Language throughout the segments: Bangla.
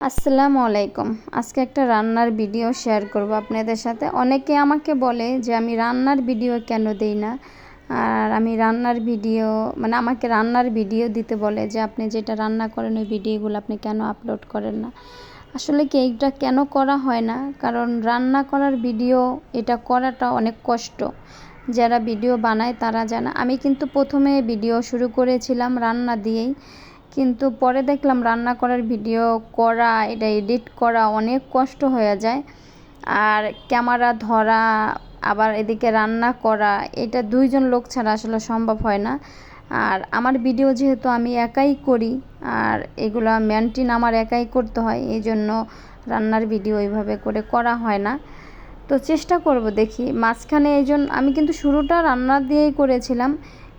আসসালামু আলাইকুম। আজকে একটা রান্নার ভিডিও শেয়ার করব আপনাদের সাথে। অনেকে আমাকে বলে যে আমি রান্নার ভিডিও কেন দেই না, আর আমি রান্নার ভিডিও আমাকে রান্নার ভিডিও দিতে বলে যে আপনি যেটা রান্না করেন ওই ভিডিওগুলো আপনি কেন আপলোড করেন না। আসলে কি এইটা কেন করা হয় না, কারণ রান্না করার ভিডিও এটা করাটা অনেক কষ্ট। যারা ভিডিও বানায় তারা জানে। আমি কিন্তু প্রথমে ভিডিও শুরু করেছিলাম রান্না দিয়েই, কিন্তু পরে দেখলাম রান্না করার ভিডিও করা, এটা এডিট করা অনেক কষ্ট হয়ে যায়। আর ক্যামেরা ধরা, আবার এদিকে রান্না করা, এটা দুইজন লোক ছাড়া আসলে সম্ভব হয় না। আর আমার ভিডিও যেহেতু আমি একাই করি, আর এগুলো মেনটেন আমার একাই করতে হয়, এই জন্য রান্নার ভিডিও এইভাবে করে করা হয় না। তো চেষ্টা করব, দেখি মাঝখানে আমি কিন্তু শুরুটা রান্না দিয়েই করেছিলাম,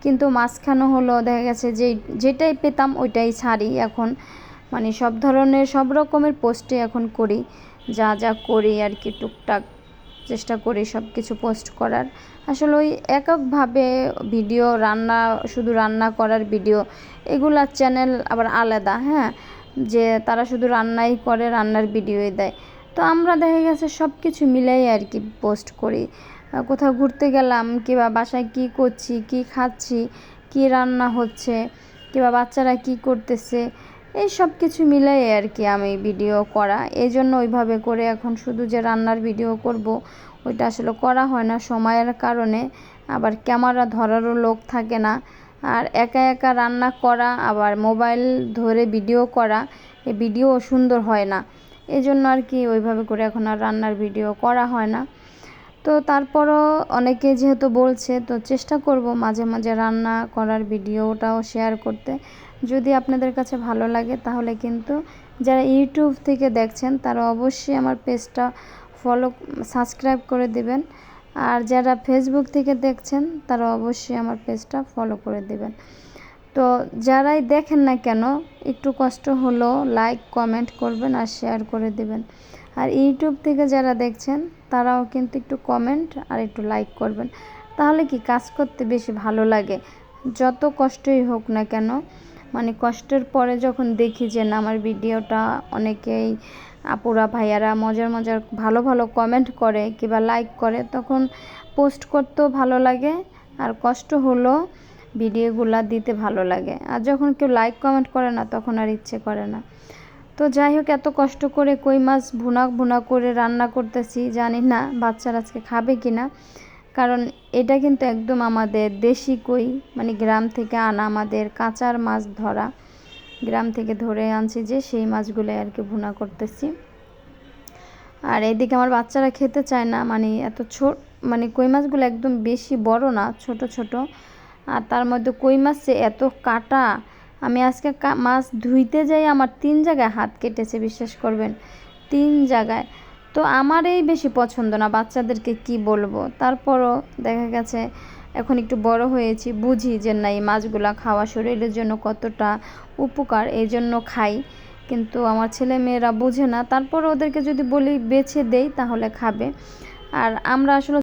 কিন্তু মাঝখানে হলো দেখা গেছে যে যেটাই পেতাম ওইটাই ছাড়ি এখন। সব ধরনের সব রকমের পোস্টে এখন করি, যা যা করি আর কি টুকটাক চেষ্টা করি সব কিছু পোস্ট করার। আসলে ওই এককভাবে ভিডিও শুধু রান্না করার ভিডিও, এগুলার চ্যানেল আবার আলাদা, হ্যাঁ, যে তারা শুধু রান্নাই করে, রান্নার ভিডিওই দেয়। তো আমরা দেখা গেছে সব কিছু মিলাই আর কি পোস্ট করি। কোথাও ঘুরতে গেলাম, কিংবা বাসায় কী করছি, কী খাচ্ছি, কী রান্না হচ্ছে, কিংবা বাচ্চারা কী করতেছে, এই সব কিছু মিলাই আর কি আমি ভিডিও করা। এই জন্য ওইভাবে করে এখন শুধু যে রান্নার ভিডিও করব ওইটা আসলে করা হয় না সময়ের কারণে। আবার ক্যামেরা ধরারও লোক থাকে না, আর একা একা রান্না করা আবার মোবাইল ধরে ভিডিও করা, এই ভিডিও সুন্দর হয় না। এই জন্য আর কি ওইভাবে করে এখন আর রান্নার ভিডিও করা হয় না। তো তারপরও অনেকে যেহেতু বলছে, তো চেষ্টা করব মাঝে মাঝে রান্না করার ভিডিওটাও শেয়ার করতে। যদি আপনাদের কাছে ভালো লাগে তাহলে কিন্তু যারা ইউটিউব থেকে দেখছেন তারা অবশ্যই আমার পেজটা সাবস্ক্রাইব করে দেবেন, আর যারা ফেসবুক থেকে দেখছেন তারা অবশ্যই আমার পেজটা ফলো করে দেবেন। তো যারাই দেখেন না কেন একটু কষ্ট হলো লাইক কমেন্ট করবেন আর শেয়ার করে দেবেন। আর ইউটিউব থেকে যারা দেখছেন তারাও কিন্তু একটু কমেন্ট আর একটু লাইক করবেন, তাহলে কি কাজ করতে বেশি ভালো লাগে। যত কষ্টই হোক না কেন, কষ্টের পরে যখন দেখি যে না আমার ভিডিওটা অনেকেই আপুরা ভাইয়ারা মজার মজার ভালো ভালো কমেন্ট করে কিংবা লাইক করে, তখন পোস্ট করতেও ভালো লাগে, আর কষ্ট হলো ভিডিওগুলা দিতে ভালো লাগে। আর যখন কেউ লাইক কমেন্ট করে না তখন আর ইচ্ছে করে না। তো যাই হোক, এত কষ্ট করে কই মাছ ভুনা ভুনা করে রান্না করতেছি, জানি না বাচ্চারা আজকে খাবে কি না। কারণ এটা কিন্তু একদম আমাদের দেশি কই, গ্রাম থেকে আনা, আমাদের কাঁচার মাছ ধরা, গ্রাম থেকে ধরে আনছি যে সেই মাছগুলো আর কি ভুনা করতেছি। আর এদিকে আমার বাচ্চারা খেতে চায় না, এত কই মাছগুলো একদম বেশি বড় না, ছোট ছোট। আর তার মধ্যে কই মাছে এত কাটা, আমি আজকে মাছ ধুইতে যাই আমার 3 জায়গায় হাত কেটেছে, বিশ্বাস করবেন, 3 জায়গায়। তো আমার এই বেশি পছন্দ না, বাচ্চাদেরকে কি বলবো। তারপরও দেখা গেছে এখন একটু বড় হয়েছি, বুঝি যে না এই মাছগুলা খাওয়া শরীরের জন্য কতটা উপকার, এই জন্য খাই। কিন্তু আমার ছেলে মেয়েরা বোঝে না, তারপর ওদেরকে যদি বলি বেছে দেই তাহলে খাবে। আর আমরা আসলে